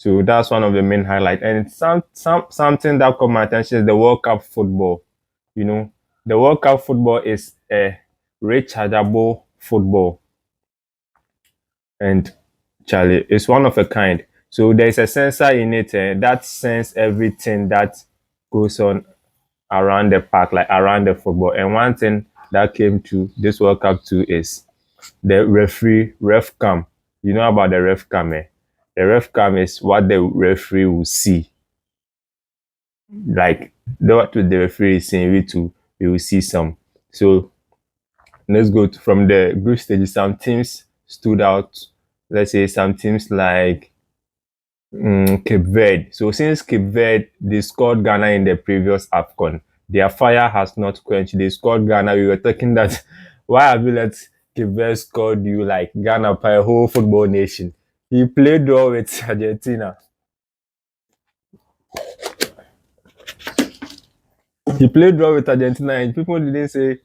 So that's one of the main highlights. And it's something that caught my attention is the World Cup football. You know, the World Cup football is a rechargeable football, and Charlie, it's one of a kind. So there's a sensor in it that sense everything that goes on around the park, like around the football. And one thing that came to this World Cup too is the referee ref cam. You know about the ref cam, eh? The ref cam is what the referee will see. Like what the referee is saying, we will see some. So let's go from the group stage. Some teams stood out. Let's say some teams like Cape Verde. So since Cape Verde, they scored Ghana in the previous AFCON. Their fire has not quenched. They scored Ghana. We were talking that why have you let Cape Verde scored you like Ghana by a whole football nation? He played draw with Argentina. He played draw with Argentina, and people didn't say,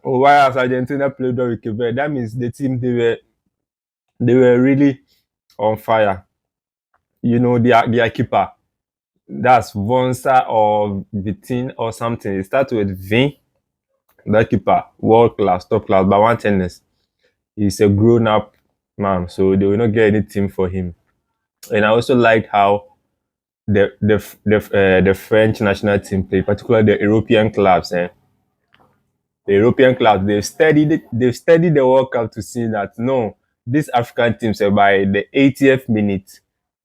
"Oh, why has Argentina played draw with Cape Verde?" That means the team they were really on fire. You know, their keeper, that's Vonsa or Vitin or something. It starts with V. That keeper, world class, top class. But one thing is, he's a grown up man, so they will not get any team for him. And I also liked how the French national team play, particularly the European clubs. The European clubs they've studied the World Cup to see that no, these African teams by the 80th minute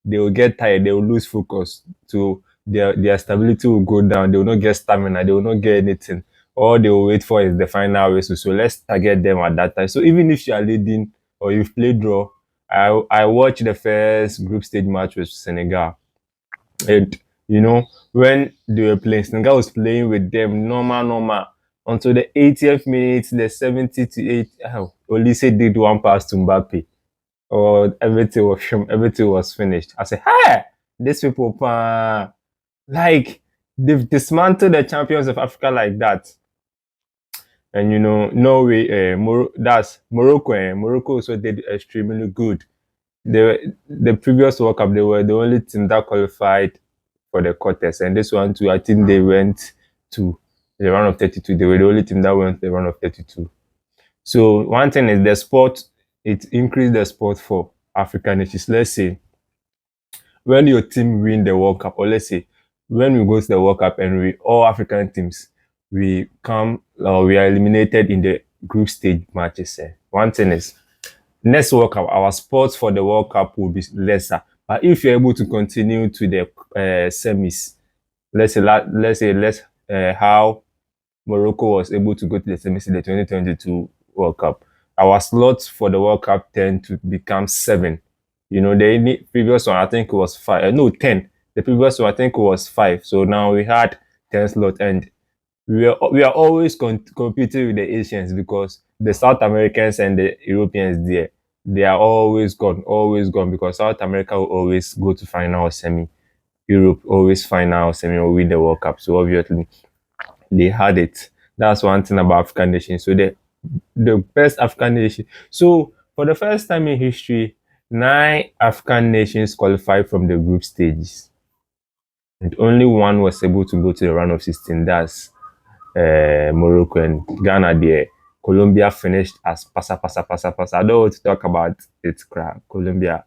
they will get tired, they will lose focus, so their stability will go down, they will not get stamina, they will not get anything. All they will wait for is the final whistle. So let's target them at that time. So even if you are leading or you've played draw, I watched the first group stage match with Senegal. And you know, when they were playing, Senegal was playing with them normal until the 80th minute, the 70 to 8. Oh, Olise did one pass to Mbappe. Or everything was finished. I said, hey, these people, like they've dismantled the champions of Africa like that. And you know, Norway, that's Morocco. Morocco also did extremely good. The previous World Cup, they were the only team that qualified for the quarters, and this one too, I think they went to the round of 32. They were the only team that went to the round of 32. So one thing is the sport, it increased the sport for African nations. Let's say when your team win the World Cup, or let's say when we go to the World Cup and we all African teams, we we are eliminated in the group stage matches. One thing is next World Cup, our sports for the World Cup will be lesser. But if you're able to continue to the semis, let's say how Morocco was able to go to the semis in the 2022 World Cup. Our slots for the World Cup tend to become 7. You know, the previous one I think it was 5. No, 10. The previous one I think it was 5. So now we had 10 slots, and we are always competing with the Asians because the South Americans and the Europeans there, they are always gone because South America will always go to final or semi. Europe always final or semi or win the World Cup. So obviously they had it. That's one thing about African nations. So the best African nation. So for the first time in history, 9 African nations qualified from the group stages, and only one was able to go to the round of 16. That's Morocco and Ghana there. Colombia finished as pasa. I don't want to talk about it. Colombia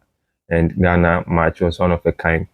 and Ghana match was one of a kind.